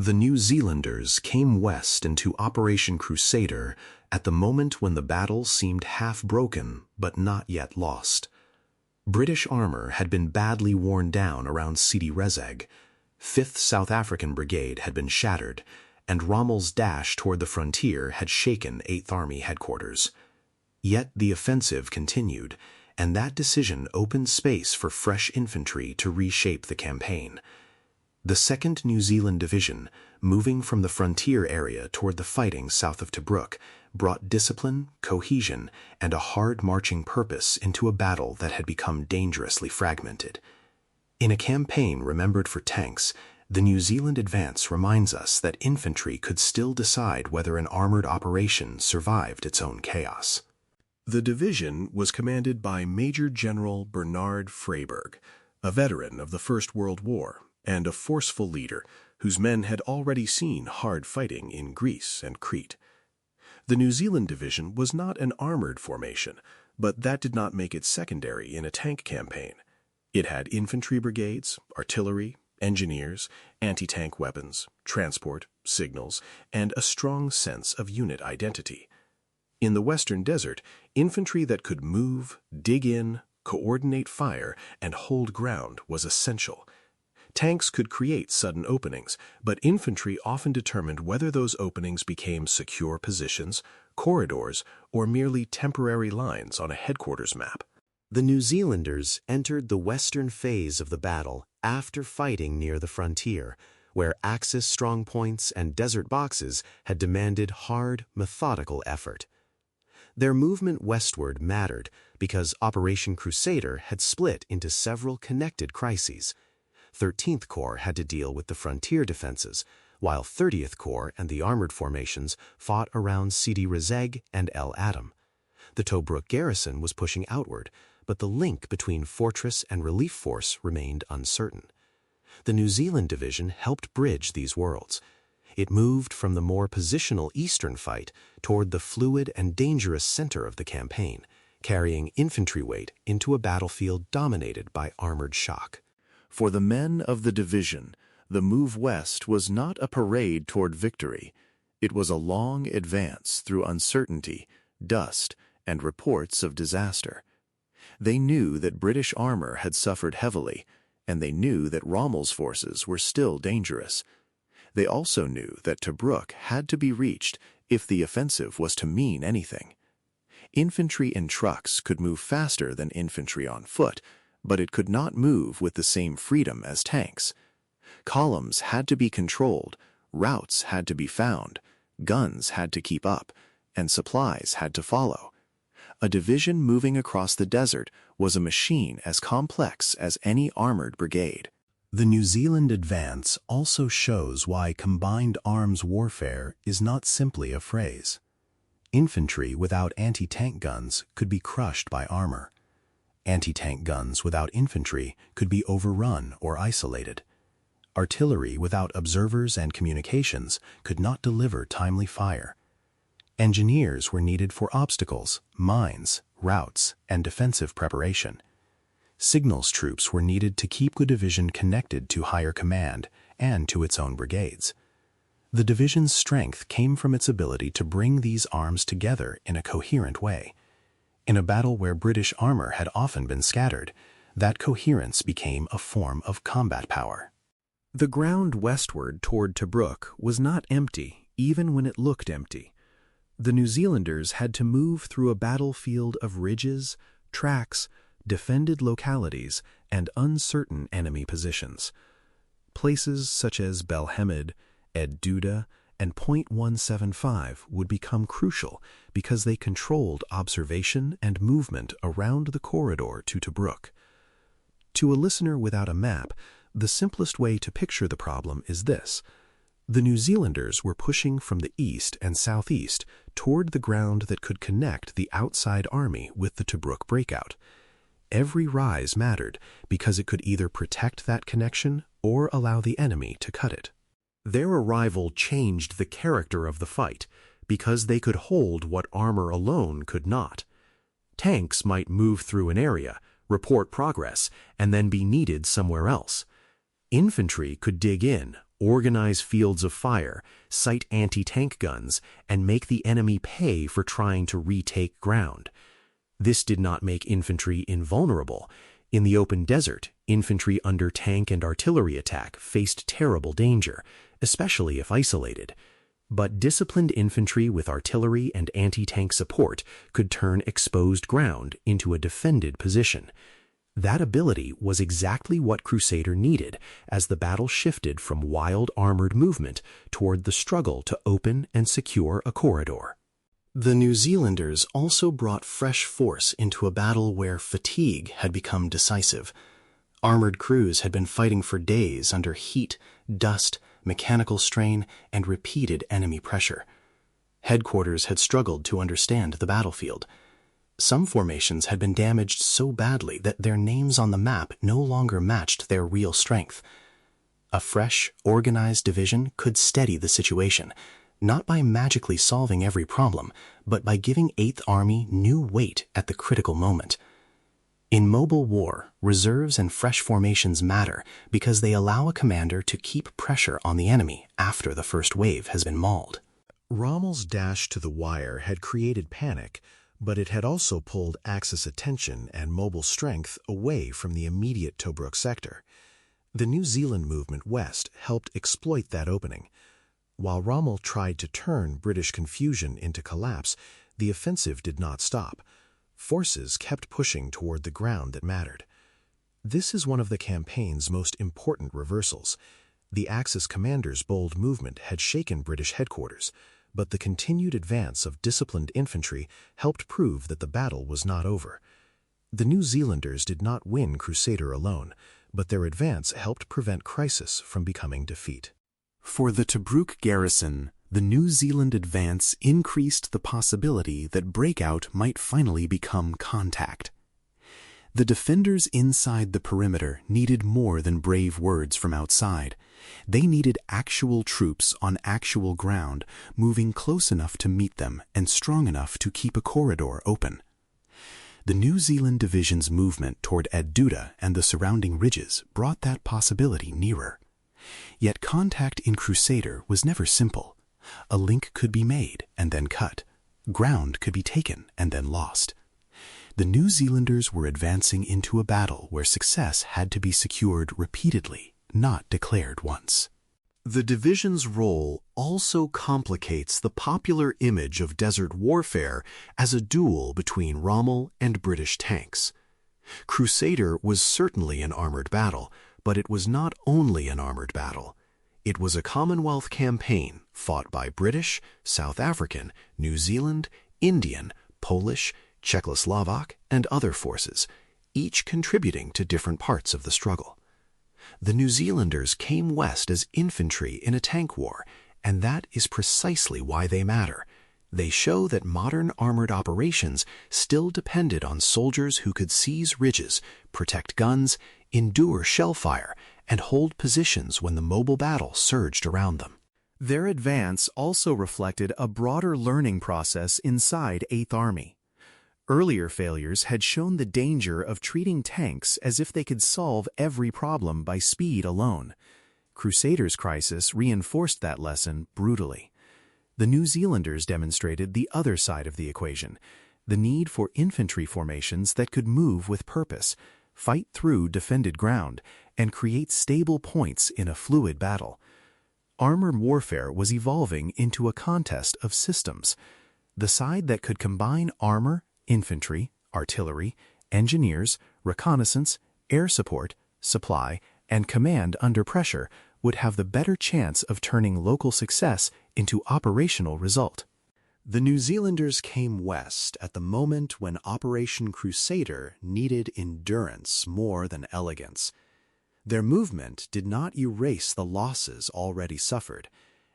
The New Zealanders came west into Operation Crusader at the moment when the battle seemed half broken but not yet lost. British armor had been badly worn down around Sidi Rezeg, 5th South African Brigade had been shattered, and Rommel's dash toward the frontier had shaken 8th Army headquarters. Yet the offensive continued, and that decision opened space for fresh infantry to reshape the campaign. The 2nd New Zealand Division, moving from the frontier area toward the fighting south of Tobruk, brought discipline, cohesion, and a hard marching purpose into a battle that had become dangerously fragmented. In a campaign remembered for tanks, the New Zealand advance reminds us that infantry could still decide whether an armored operation survived its own chaos. The division was commanded by Major General Bernard Freyberg, a veteran of the First World War, and a forceful leader whose men had already seen hard fighting in Greece and Crete. The New Zealand Division was not an armored formation, but that did not make it secondary in a tank campaign. It had infantry brigades, artillery, engineers, anti-tank weapons, transport, signals, and a strong sense of unit identity. In the Western Desert, infantry that could move, dig in, coordinate fire, and hold ground was essential. Tanks could create sudden openings, but infantry often determined whether those openings became secure positions, corridors, or merely temporary lines on a headquarters map. The New Zealanders entered the western phase of the battle after fighting near the frontier, where Axis strongpoints and desert boxes had demanded hard, methodical effort. Their movement westward mattered because Operation Crusader had split into several connected crises. 13th Corps had to deal with the frontier defenses, while 30th Corps and the armored formations fought around Sidi Rezeg and El Adam. The Tobruk garrison was pushing outward, but the link between fortress and relief force remained uncertain. The New Zealand Division helped bridge these worlds. It moved from the more positional eastern fight toward the fluid and dangerous center of the campaign, carrying infantry weight into a battlefield dominated by armored shock. For the men of the division, the move west was not a parade toward victory. It was a long advance through uncertainty, dust, and reports of disaster. They knew that British armor had suffered heavily, and they knew that Rommel's forces were still dangerous. They also knew that Tobruk had to be reached if the offensive was to mean anything. Infantry in trucks could move faster than infantry on foot, but it could not move with the same freedom as tanks. Columns had to be controlled, routes had to be found, guns had to keep up, and supplies had to follow. A division moving across the desert was a machine as complex as any armored brigade. The New Zealand advance also shows why combined arms warfare is not simply a phrase. Infantry without anti-tank guns could be crushed by armor. Anti-tank guns without infantry could be overrun or isolated. Artillery without observers and communications could not deliver timely fire. Engineers were needed for obstacles, mines, routes, and defensive preparation. Signals troops were needed to keep the division connected to higher command and to its own brigades. The division's strength came from its ability to bring these arms together in a coherent way. In a battle where British armor had often been scattered, that coherence became a form of combat power. The ground westward toward Tobruk was not empty, even when it looked empty. The New Zealanders had to move through a battlefield of ridges, tracks, defended localities, and uncertain enemy positions. Places such as Belhemed, Ed Duda, and Point 175 would become crucial because they controlled observation and movement around the corridor to Tobruk. To a listener without a map, the simplest way to picture the problem is this. The New Zealanders were pushing from the east and southeast toward the ground that could connect the outside army with the Tobruk breakout. Every rise mattered because it could either protect that connection or allow the enemy to cut it. Their arrival changed the character of the fight because they could hold what armor alone could not. Tanks might move through an area, report progress, and then be needed somewhere else. Infantry could dig in organize fields of fire, sight anti-tank guns, and make the enemy pay for trying to retake ground. This did not make infantry invulnerable. In the open desert, infantry under tank and artillery attack faced terrible danger, especially if isolated. But disciplined infantry with artillery and anti-tank support could turn exposed ground into a defended position. That ability was exactly what Crusader needed as the battle shifted from wild armored movement toward the struggle to open and secure a corridor. The New Zealanders also brought fresh force into a battle where fatigue had become decisive. Armored crews had been fighting for days under heat, dust, mechanical strain, and repeated enemy pressure. Headquarters had struggled to understand the battlefield. Some formations had been damaged so badly that their names on the map no longer matched their real strength. A fresh, organized division could steady the situation, not by magically solving every problem, but by giving 8th Army new weight at the critical moment. In mobile war, reserves and fresh formations matter because they allow a commander to keep pressure on the enemy after the first wave has been mauled. Rommel's dash to the wire had created panic, but it had also pulled Axis attention and mobile strength away from the immediate Tobruk sector. The New Zealand movement west helped exploit that opening. While Rommel tried to turn British confusion into collapse, the offensive did not stop. Forces kept pushing toward the ground that mattered. This is one of the campaign's most important reversals. The Axis commander's bold movement had shaken British headquarters, but the continued advance of disciplined infantry helped prove that the battle was not over. The New Zealanders did not win Crusader alone, but their advance helped prevent crisis from becoming defeat. For the Tobruk garrison, the New Zealand advance increased the possibility that breakout might finally become contact. The defenders inside the perimeter needed more than brave words from outside. They needed actual troops on actual ground, moving close enough to meet them and strong enough to keep a corridor open. The New Zealand division's movement toward Ed Duda and the surrounding ridges brought that possibility nearer. Yet contact in Crusader was never simple. A link could be made and then cut. Ground could be taken and then lost. The New Zealanders were advancing into a battle where success had to be secured repeatedly, not declared once. The division's role also complicates the popular image of desert warfare as a duel between Rommel and British tanks. Crusader was certainly an armored battle, but it was not only an armored battle. It was a Commonwealth campaign fought by British, South African, New Zealand, Indian, Polish, Czechoslovak, and other forces, each contributing to different parts of the struggle. The New Zealanders came west as infantry in a tank war, and that is precisely why they matter. They show that modern armored operations still depended on soldiers who could seize ridges, protect guns, endure shell fire, and hold positions when the mobile battle surged around them. Their advance also reflected a broader learning process inside 8th Army. Earlier failures had shown the danger of treating tanks as if they could solve every problem by speed alone. Crusader's crisis reinforced that lesson brutally. The New Zealanders demonstrated the other side of the equation, the need for infantry formations that could move with purpose, fight through defended ground, and create stable points in a fluid battle. Armored warfare was evolving into a contest of systems. The side that could combine armor, infantry, artillery, engineers, reconnaissance, air support, supply, and command under pressure would have the better chance of turning local success into operational result. The New Zealanders came west at the moment when Operation Crusader needed endurance more than elegance. Their movement did not erase the losses already suffered,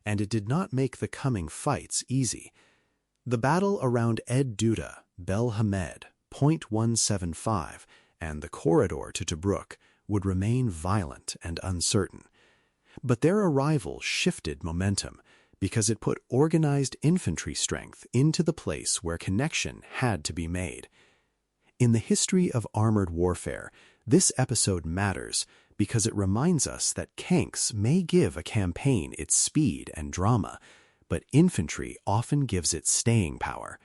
and it did not make the coming fights easy. The battle around Ed Duda, Bel Hamed, Point 175, and the corridor to Tobruk would remain violent and uncertain. But their arrival shifted momentum because it put organized infantry strength into the place where connection had to be made. In the history of armored warfare, this episode matters because it reminds us that tanks may give a campaign its speed and drama, but infantry often gives it staying power.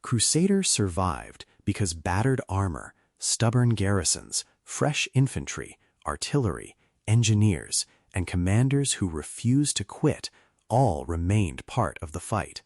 Crusader survived because battered armor, stubborn garrisons, fresh infantry, artillery, engineers, and commanders who refused to quit all remained part of the fight.